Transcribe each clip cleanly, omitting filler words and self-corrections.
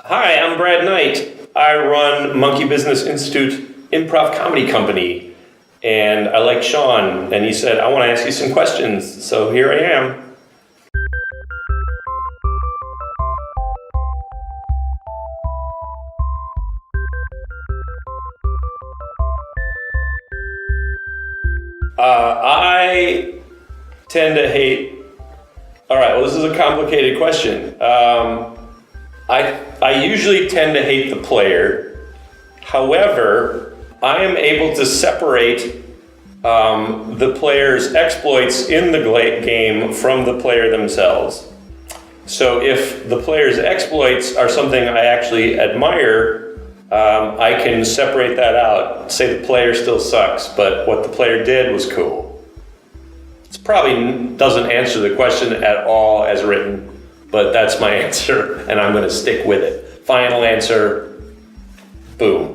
Hi, I'm Brad Knight. I run Monkey Business Institute Improv Comedy Company. And I like Sean, and he said, I want to ask you some questions. So here I am. I tend to hate. All right, well, this is a complicated question. I usually tend to hate the player. However, I am able to separate the player's exploits in the Glade game from the player themselves. So if the player's exploits are something I actually admire, I can separate that out, say the player still sucks, but what the player did was cool. It probably doesn't answer the question at all as written, but that's my answer, and I'm going to stick with it. Final answer, boom.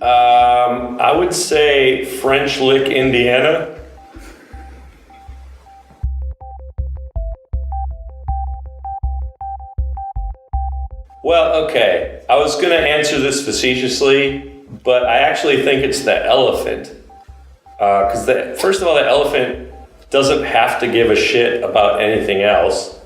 I would say French Lick, Indiana. Well, okay, I was going to answer this facetiously, but I actually think it's the elephant. Because first of all, the elephant doesn't have to give a shit about anything else.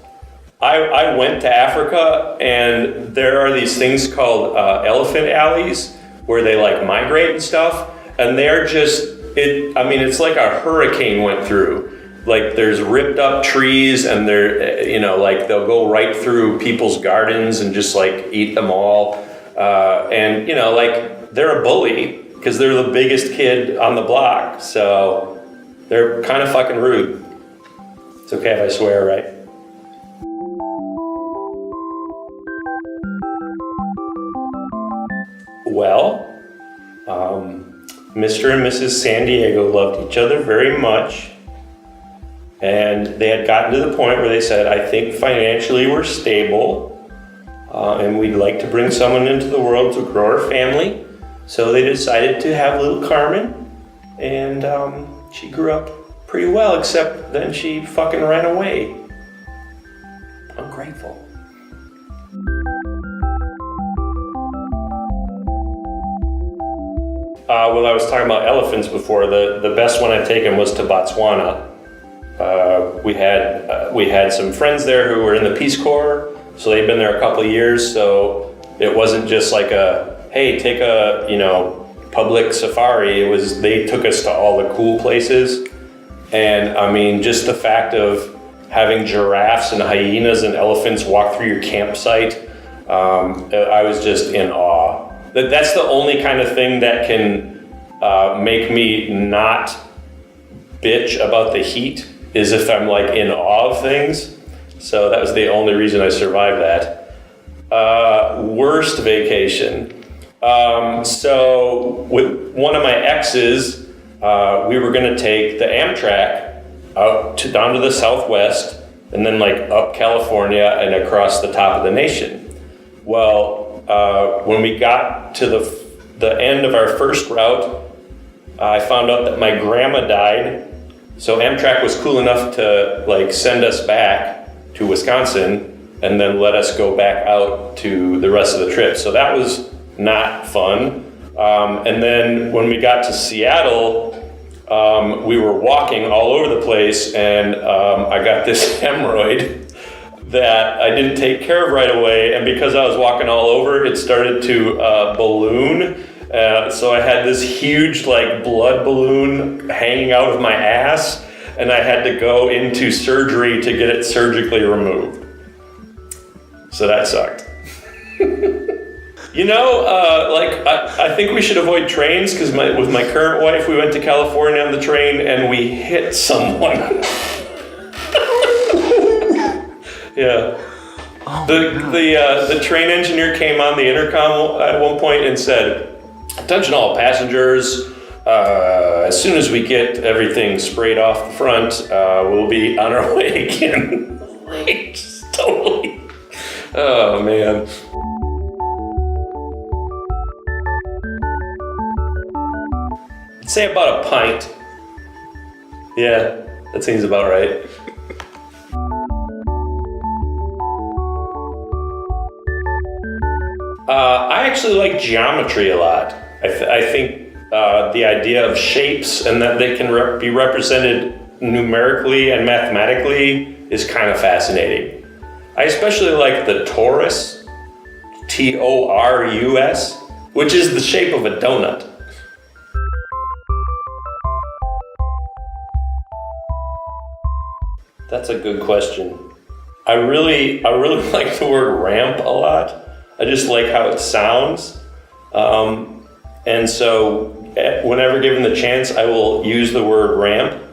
I went to Africa, and there are these things called elephant alleys where they like migrate and stuff, and they're just, it's like a hurricane went through. Like there's ripped up trees, and they're, like they'll go right through people's gardens and just like eat them all. And like they're a bully because they're the biggest kid on the block. So they're kind of fucking rude. It's okay if I swear, right? Well, Mr. and Mrs. San Diego loved each other very much. And they had gotten to the point where they said, I think financially we're stable, and we'd like to bring someone into the world to grow our family. So they decided to have little Carmen, and she grew up pretty well, except then she fucking ran away. I'm grateful. Well, I was talking about elephants before. The best one I've taken was to Botswana. We had some friends there who were in the Peace Corps, so they'd been there a couple of years. So it wasn't just like hey, take a public safari. It was they took us to all the cool places, and I mean just the fact of having giraffes and hyenas and elephants walk through your campsite. I was just in awe. That's the only kind of thing that can make me not bitch about the heat. Is if I'm like in awe of things. So that was the only reason I survived that. Worst vacation. So with one of my exes, we were gonna take the Amtrak down to the Southwest and then like up California and across the top of the nation. Well, when we got to the end of our first route, I found out that my grandma died. So Amtrak was cool enough to like send us back to Wisconsin and then let us go back out to the rest of the trip. So that was not fun. And then when we got to Seattle, we were walking all over the place, and I got this hemorrhoid that I didn't take care of right away. And because I was walking all over, it started to balloon. So I had this huge like blood balloon hanging out of my ass, and I had to go into surgery to get it surgically removed. So that sucked. I think we should avoid trains because with my current wife, we went to California on the train and we hit someone. Yeah. The train engineer came on the intercom at one point and said, "Attention all passengers, as soon as we get everything sprayed off the front, we'll be on our way again." Like, just totally. Oh, man. I'd say about a pint. Yeah. That seems about right. I actually like geometry a lot. I think the idea of shapes and that they can be represented numerically and mathematically is kind of fascinating. I especially like the torus, Torus, which is the shape of a donut. That's a good question. I really like the word ramp a lot. I just like how it sounds. And so whenever given the chance, I will use the word ramp.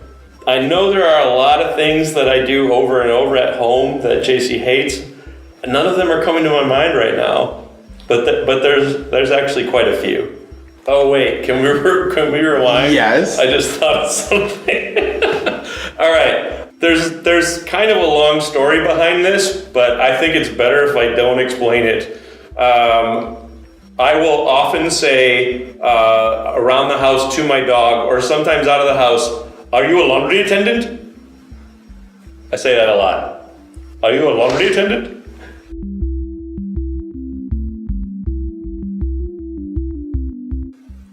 I know there are a lot of things that I do over and over at home that JC hates. None of them are coming to my mind right now, but there's actually quite a few. Oh wait, can we rewind? Yes. I just thought of something. All right. There's kind of a long story behind this, but I think it's better if I don't explain it. I will often say around the house to my dog, or sometimes out of the house, "Are you a laundry attendant?" I say that a lot. "Are you a laundry attendant?"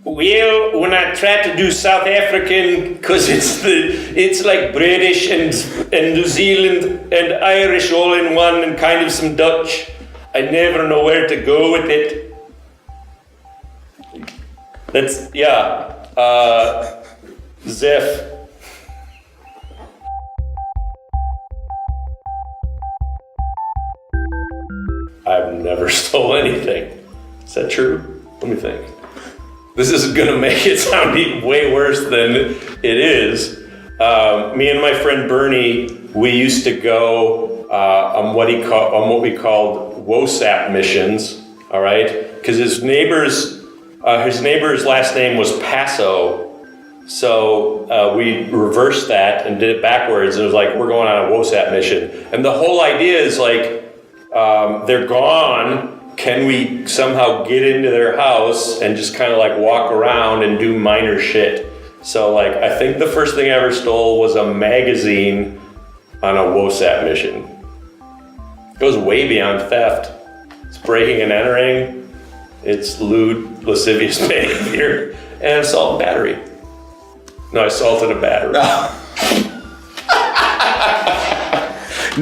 Well, when I try to do South African, because it's like British and New Zealand and Irish all in one and kind of some Dutch, I never know where to go with it. That's, Zeph. I've never stole anything. Is that true? Let me think. This is gonna make it sound way worse than it is. Me and my friend Bernie, we used to go on what we called WOSAP missions. All right, because his neighbor's last name was Paso, so we reversed that and did it backwards. And it was like, we're going on a WOSAP mission, and the whole idea is like, they're gone. Can we somehow get into their house and just kind of like walk around and do minor shit? So like, I think the first thing I ever stole was a magazine on a WOSAP mission. It goes way beyond theft. It's breaking and entering. It's lewd, lascivious behavior, and assault and battery. No, I assaulted a battery.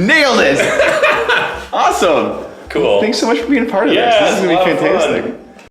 Nailed it! Awesome. Cool. Thanks so much for being a part of this. This is going to be fantastic. Fun.